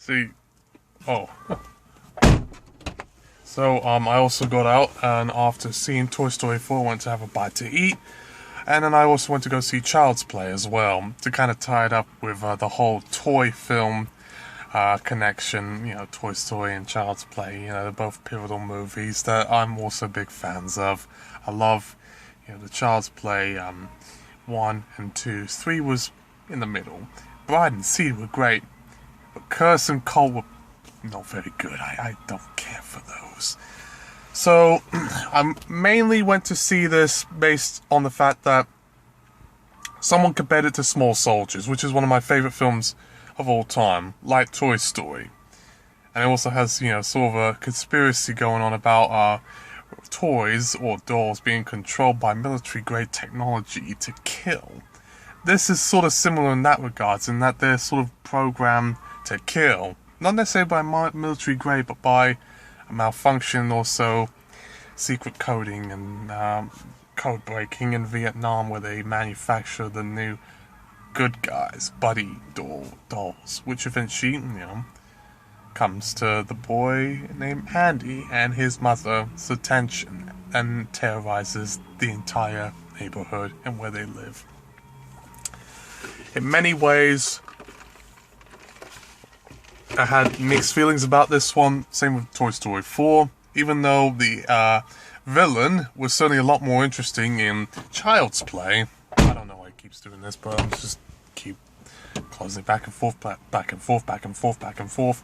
See, oh. So, I also got out, and after seeing Toy Story 4, went to have a bite to eat. And then I also went to go see Child's Play as well, to kind of tie it up with the whole toy film connection. You know, Toy Story and Child's Play, you know, they're both pivotal movies that I'm also big fans of. I love, you know, the Child's Play 1 and 2. 3 was in the middle. Bride and Seed were great, but Curse and Cult were not very good. I don't care for those. So, I mainly went to see this based on the fact that someone compared it to Small Soldiers, which is one of my favourite films of all time, like Toy Story. And it also has, you know, sort of a conspiracy going on about toys or dolls being controlled by military-grade technology to kill. This is sort of similar in that regards, in that they're sort of programmed to kill. Not necessarily by military grade, but by a malfunction, also secret coding and code breaking in Vietnam, where they manufacture the new good guys, buddy dolls, which eventually, you know, comes to the boy named Andy and his mother's attention and terrorizes the entire neighborhood and where they live. In many ways, I had mixed feelings about this one. Same with Toy Story 4. Even though the villain was certainly a lot more interesting in Child's Play. I don't know why he keeps doing this, but I'm just keep closing back and forth, back and forth, back and forth, back and forth.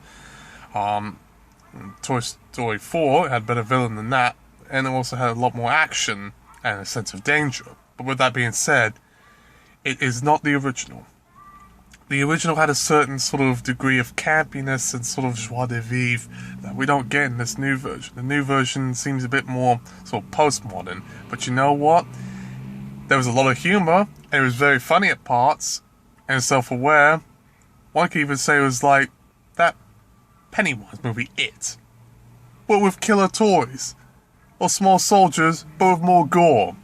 Toy Story 4 had a better villain than that, and it also had a lot more action and a sense of danger. But with that being said, it is not the original. The original had a certain sort of degree of campiness and sort of joie de vivre that we don't get in this new version. The new version seems a bit more sort of postmodern. But you know what? There was a lot of humor, and it was very funny at parts, and self-aware. One could even say it was like that Pennywise movie, It, but with killer toys. Or Small Soldiers, but with more gore.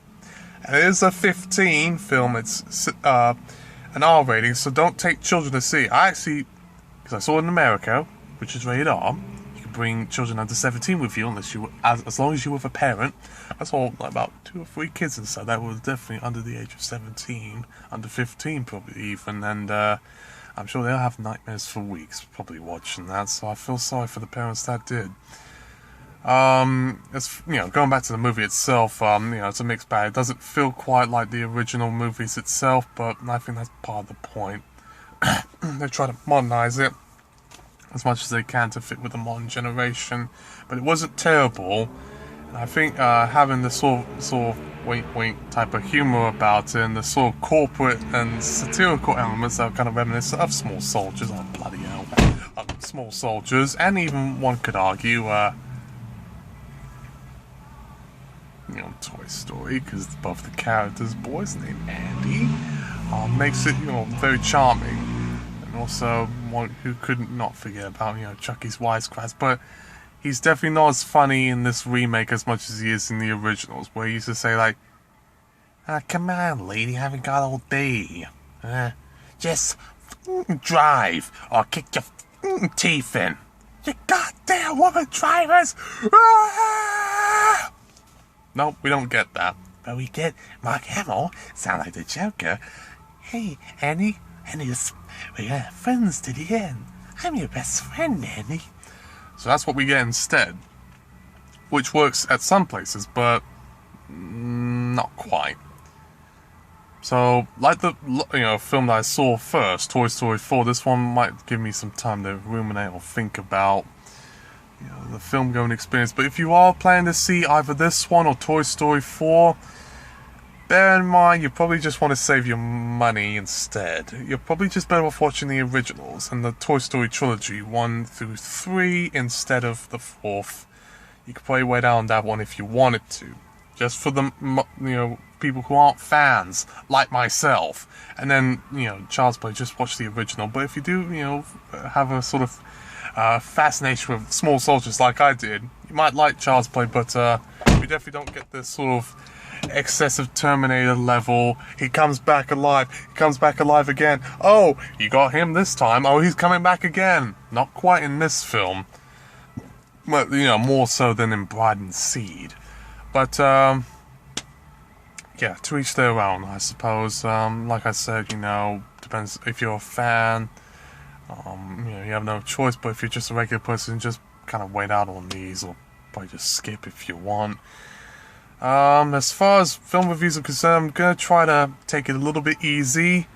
And it is a 15 film, it's an R rating, so don't take children to see it. I actually, because I saw it in America, which is rated R, you can bring children under 17 with you, unless you, as long as you're with a parent. I saw like about 2 or 3 kids inside that were definitely under the age of 17, under 15 probably even, and I'm sure they'll have nightmares for weeks probably watching that, so I feel sorry for the parents that did. It's, you know, going back to the movie itself, you know, it's a mixed bag. It doesn't feel quite like the original movies itself, but I think that's part of the point. They try to modernize it as much as they can to fit with the modern generation, but it wasn't terrible. And I think having the sort of wink type of humor about it, and the sort of corporate and satirical elements that are kind of reminiscent of Small Soldiers, oh bloody hell, Small Soldiers, and even one could argue, you know, Toy Story, because both the characters' boys named Andy, makes it, you know, very charming. And also one who couldn't not forget about, you know, Chucky's wisecracks, but he's definitely not as funny in this remake as much as he is in the originals, where he used to say like, come on lady, haven't got all day. Just drive, or kick your teeth in. You goddamn woman drivers! Nope, we don't get that. But we get Mark Hamill sound like the Joker. Hey, Andy, we are friends to the end. I'm your best friend, Andy. So that's what we get instead. Which works at some places, but not quite. So, like the film that I saw first, Toy Story 4, this one might give me some time to ruminate or think about, you know, the film-going experience. But if you are planning to see either this one or Toy Story 4, bear in mind you probably just want to save your money instead. You're probably just better off watching the originals and the Toy Story trilogy 1 through 3 instead of the 4th. You could probably wait out on that one if you wanted to, just for the, you know, people who aren't fans like myself. And then, you know, Child's Play, just watch the original. But if you do, you know, have a sort of fascination with Small Soldiers like I did, you might like Child's Play, but you definitely don't get this sort of excessive Terminator level. He comes back alive. He comes back alive again. Oh, you got him this time. Oh, he's coming back again. Not quite in this film. Well, you know, more so than in Bride and Seed. But, yeah, to each their own, I suppose. Like I said, you know, depends if you're a fan. You know, you have no choice, but if you're just a regular person, just kind of wait out on these, or probably just skip if you want. As far as film reviews are concerned, I'm gonna try to take it a little bit easy.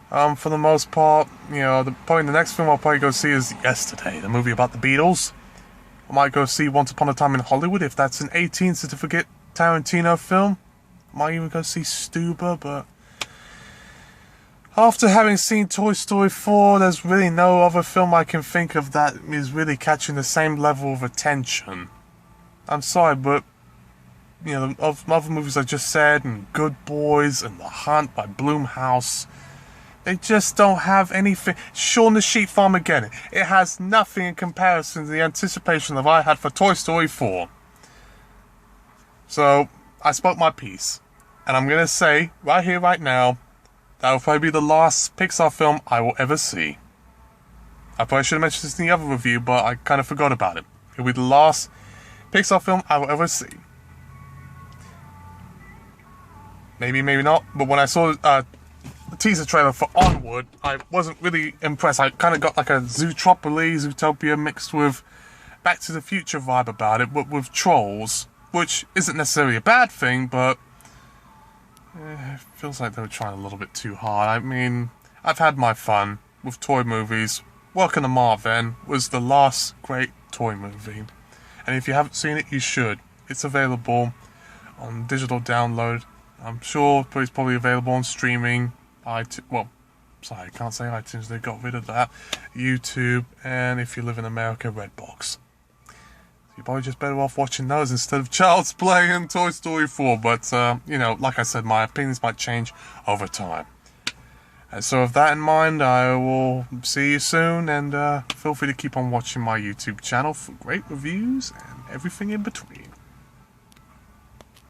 For the most part, you know, probably the next film I'll probably go see is Yesterday, the movie about the Beatles. I might go see Once Upon a Time in Hollywood if that's an 18 certificate Tarantino film. I might even go see Stuber, but after having seen Toy Story 4, there's really no other film I can think of that is really catching the same level of attention. I'm sorry, but, you know, of other movies I just said, and Good Boys, and The Hunt by Blumhouse, they just don't have anything. Shaun the Sheep Farm again. It has nothing in comparison to the anticipation that I had for Toy Story 4. So, I spoke my piece. And I'm going to say, right here, right now, that will probably be the last Pixar film I will ever see. I probably should have mentioned this in the other review, but I kind of forgot about it. It will be the last Pixar film I will ever see. Maybe, maybe not. But when I saw the teaser trailer for Onward, I wasn't really impressed. I kind of got like a Zootopia mixed with Back to the Future vibe about it, but with trolls, which isn't necessarily a bad thing, but it feels like they were trying a little bit too hard. I mean, I've had my fun with toy movies. Welcome to Marvin was the last great toy movie. And if you haven't seen it, you should. It's available on digital download. I'm sure it's probably available on streaming. Well, sorry, I can't say iTunes. They got rid of that. YouTube, and if you live in America, Redbox. You're probably just better off watching those instead of Child's Play and Toy Story 4. But, you know, like I said, my opinions might change over time. And so with that in mind, I will see you soon. And feel free to keep on watching my YouTube channel for great reviews and everything in between.